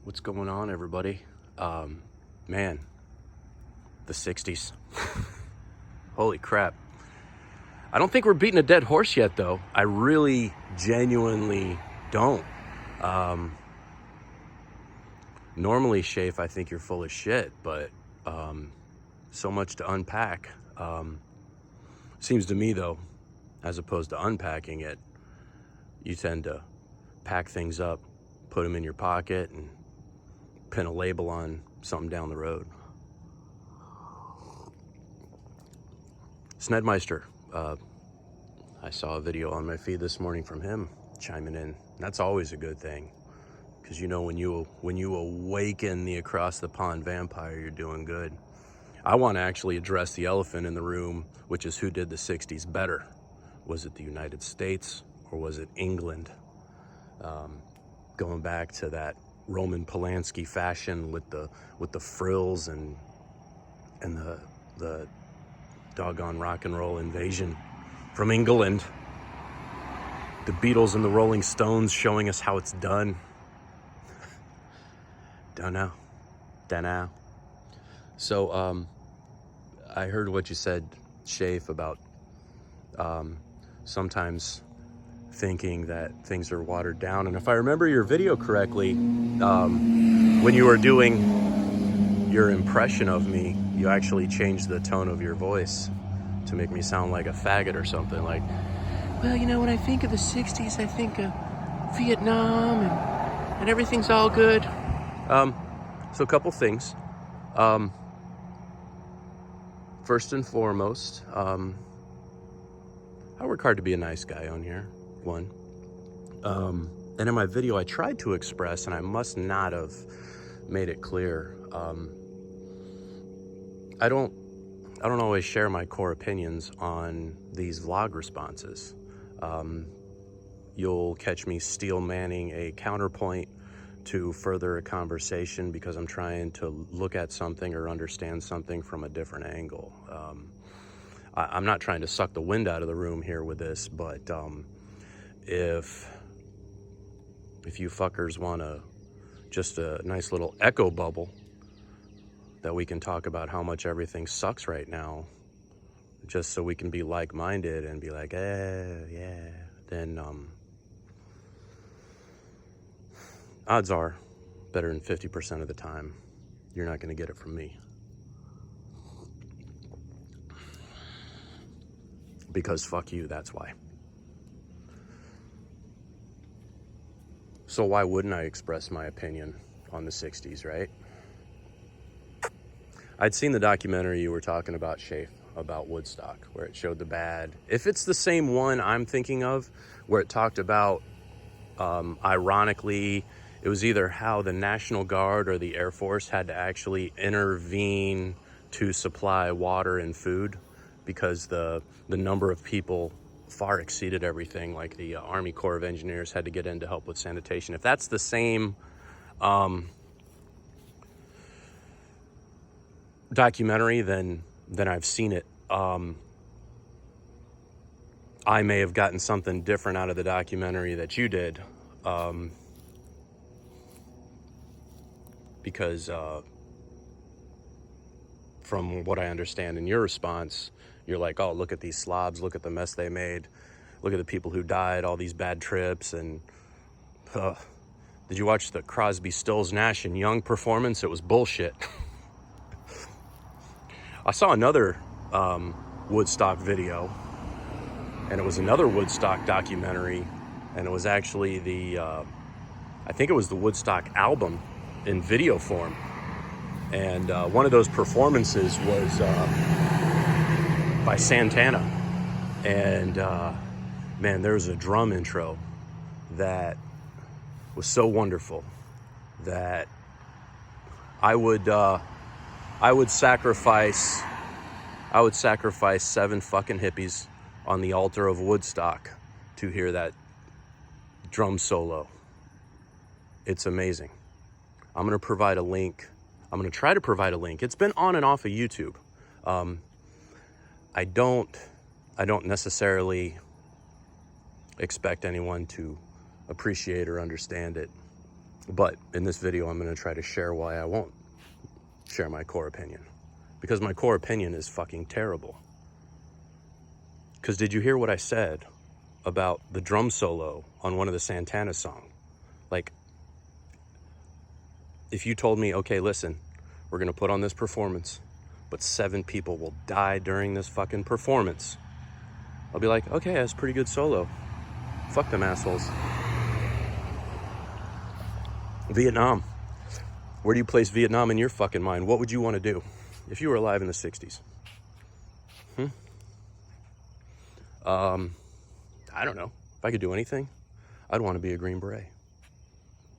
What's going on, everybody? Man, the 60s. Holy crap. I don't think we're beating a dead horse yet, though. I really genuinely don't. Normally, Shafe, I think you're full of shit, but so much to unpack. Seems to me, though, as opposed to unpacking it, you tend to pack things up, put them in your pocket, and pin a label on something down the road. Snedmeister, I saw a video on my feed this morning from him chiming in. That's always a good thing, because you know when you awaken the across the pond vampire, you're doing good. I want to actually address the elephant in the room, which is who did the 60s better. Was it the United States or was it England? Going back to that Roman Polanski fashion with the frills and the doggone rock and roll invasion from England. The Beatles and the Rolling Stones showing us how it's done. Don't know. So I heard what you said, Shafe, about sometimes thinking that things are watered down. And if I remember your video correctly, when you were doing your impression of me, you actually changed the tone of your voice to make me sound like a faggot or something. Like, well, you know, when I think of the 60s, I think of Vietnam and everything's all good. So a couple things. First and foremost, I work hard to be a nice guy on here, one. And in my video, I tried to express, and I must not have made it clear, I don't always share my core opinions on these vlog responses. You'll catch me steel manning a counterpoint to further a conversation because I'm trying to look at something or understand something from a different angle. I'm not trying to suck the wind out of the room here with this, but if you fuckers want just a nice little echo bubble that we can talk about how much everything sucks right now, just so we can be like-minded and be like, yeah, then odds are, better than 50% of the time, you're not going to get it from me. Because fuck you, that's why. So why wouldn't I express my opinion on the 60s, right? I'd seen the documentary you were talking about, Shafe, about Woodstock, where it showed the bad. If it's the same one I'm thinking of, where it talked about, ironically, it was either how the National Guard or the Air Force had to actually intervene to supply water and food because the number of people far exceeded everything. Like the Army Corps of Engineers had to get in to help with sanitation. If that's the same documentary, then I've seen it. I may have gotten something different out of the documentary that you did, because from what I understand in your response, you're like, oh, look at these slobs, look at the mess they made, look at the people who died, all these bad trips. And did you watch the Crosby, Stills, Nash and Young performance? It was bullshit. I saw another Woodstock video, and it was another Woodstock documentary, and it was actually I think it was the Woodstock album in video form. And one of those performances was by Santana. And man, there was a drum intro that was so wonderful that I would sacrifice 7 fucking hippies on the altar of Woodstock to hear that drum solo. It's amazing. I'm going to provide a link. I'm going to try to provide a link. It's been on and off of YouTube. I don't necessarily expect anyone to appreciate or understand it. But in this video, I'm going to try to share why I won't share my core opinion. Because my core opinion is fucking terrible. Because did you hear what I said about the drum solo on one of the Santana songs? Like, if you told me, okay, listen, we're going to put on this performance, but 7 people will die during this fucking performance, I'll be like, okay, that's a pretty good solo. Fuck them assholes. Vietnam. Where do you place Vietnam in your fucking mind? What would you want to do if you were alive in the 60s? I don't know. If I could do anything, I'd want to be a Green Beret.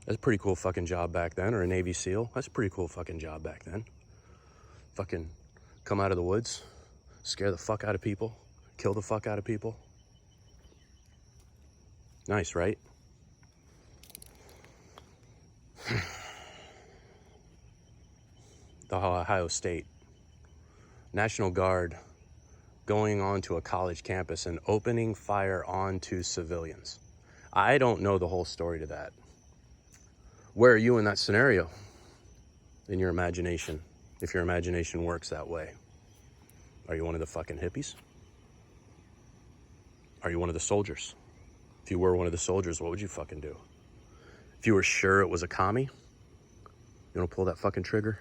That's a pretty cool fucking job back then. Or a Navy SEAL. That's a pretty cool fucking job back then. Fucking come out of the woods, scare the fuck out of people, kill the fuck out of people. Nice, right? The Ohio State National Guard going onto a college campus and opening fire onto civilians. I don't know the whole story to that. Where are you in that scenario? In your imagination, if your imagination works that way. Are you one of the fucking hippies? Are you one of the soldiers? If you were one of the soldiers, what would you fucking do? If you were sure it was a commie, you don't pull that fucking trigger?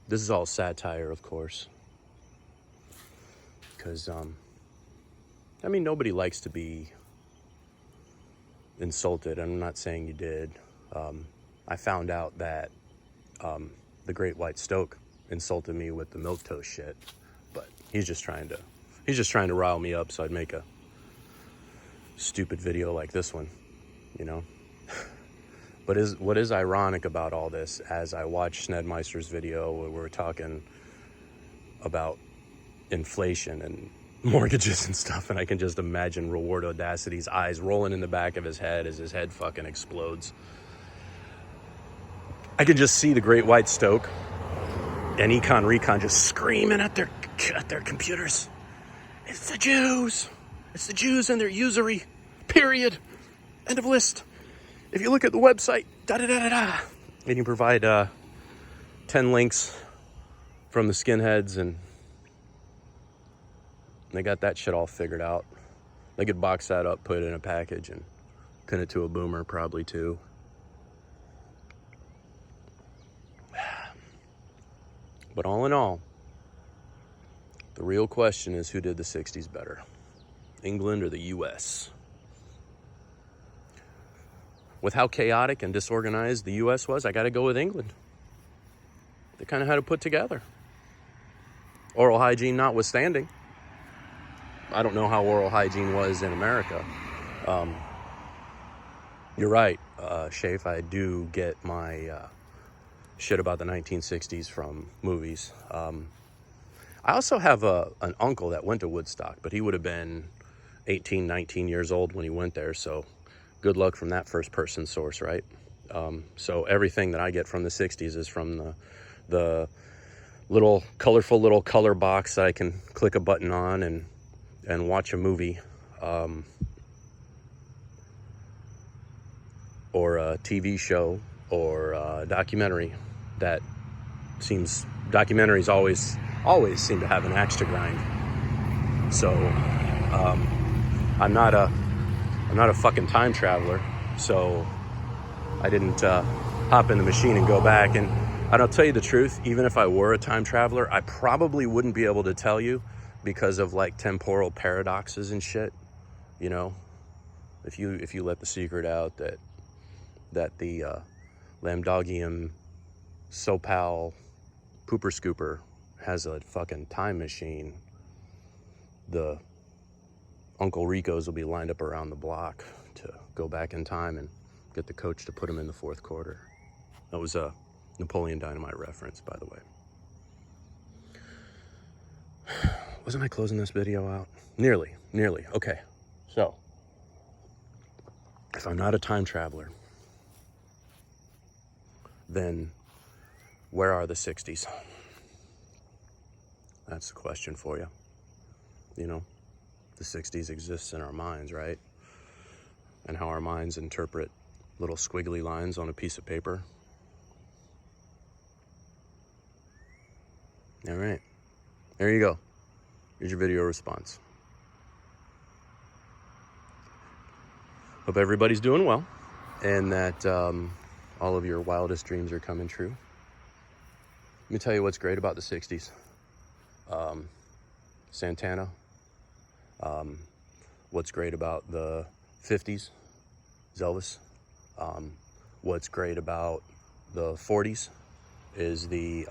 This is all satire, of course. Because, I mean, nobody likes to be insulted. I'm not saying you did. I found out that the Great White Stoke insulted me with the milquetoast shit, but he's just trying to rile me up so I'd make a stupid video like this one, you know. But what is ironic about all this, as I watched Snedmeister's video where we're talking about inflation and mortgages and stuff, and I can just imagine Reward Audacity's eyes rolling in the back of his head as his head fucking explodes. I can just see the Great White Stoke and Econ Recon just screaming at their computers. It's the Jews. It's the Jews and their usury. Period. End of list. If you look at the website, da-da-da-da-da, and you provide 10 links from the skinheads, and they got that shit all figured out. They could box that up, put it in a package, and pin it to a boomer, probably too. But all in all, the real question is, who did the 60s better? England or the US? With how chaotic and disorganized the US was, I gotta go with England. They kind of had it put together. Oral hygiene notwithstanding. I don't know how oral hygiene was in America. You're right, Shafe, I do get my shit about the 1960s from movies. I also have an uncle that went to Woodstock, but he would have been 18, 19 years old when he went there, so good luck from that first-person source, right? So everything that I get from the 60s is from the little colorful little color box that I can click a button on and watch a movie or a TV show or a documentary. Documentaries always seem to have an axe to grind. So I'm not a fucking time traveler, so I didn't hop in the machine and go back. And I'll tell you the truth, even if I were a time traveler, I probably wouldn't be able to tell you because of like temporal paradoxes and shit, you know. If you let the secret out that the Lambdogium Sopal Pooper Scooper has a fucking time machine, the Uncle Ricos will be lined up around the block to go back in time and get the coach to put him in the fourth quarter. That was a Napoleon Dynamite reference, by the way. Wasn't I closing this video out? Nearly. Okay, so if I'm not a time traveler, then where are the 60s? That's the question for you. You know, the 60s exists in our minds, right? and how our minds interpret little squiggly lines on a piece of paper. All right, there you go. Here's your video response. Hope everybody's doing well, and that all of your wildest dreams are coming true. Let me tell you what's great about the 60s. Santana. What's great about the 50s? Elvis. What's great about the 40s is the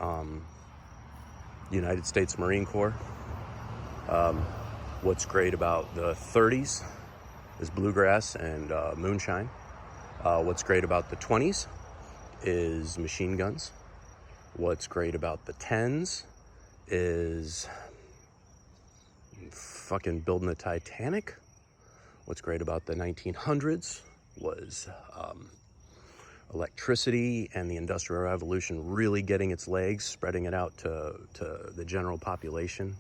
United States Marine Corps. What's great about the 30s is bluegrass and moonshine. What's great about the 20s is machine guns. What's great about the 10s is fucking building the Titanic. What's great about the 1900s was electricity and the Industrial Revolution really getting its legs, spreading it out to the general population.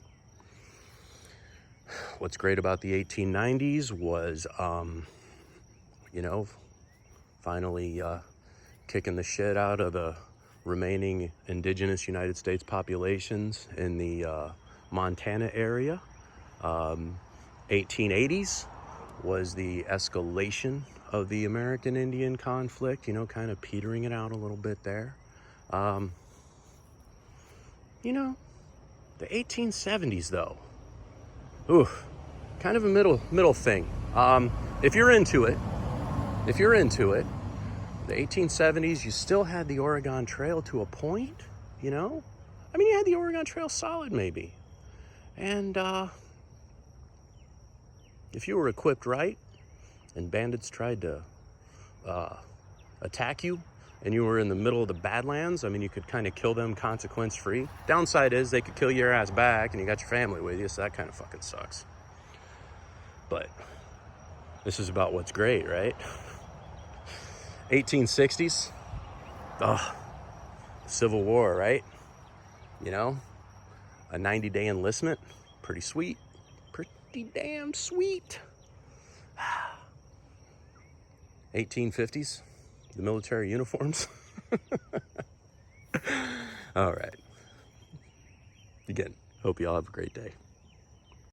What's great about the 1890s was, finally kicking the shit out of the remaining indigenous United States populations in the Montana area. 1880s was the escalation of the American Indian conflict, kind of petering it out a little bit there. The 1870s though, ooh, kind of a middle thing. If you're into it, the 1870s, you still had the Oregon Trail to a point, you had the Oregon Trail solid maybe. And if you were equipped right and bandits tried to attack you and you were in the middle of the Badlands, you could kind of kill them consequence-free. Downside is they could kill your ass back and you got your family with you, so that kind of fucking sucks. But this is about what's great, right? 1860s, Civil War, right? A 90-day enlistment, pretty sweet, pretty damn sweet. 1850s, the military uniforms. All right. Again, hope you all have a great day.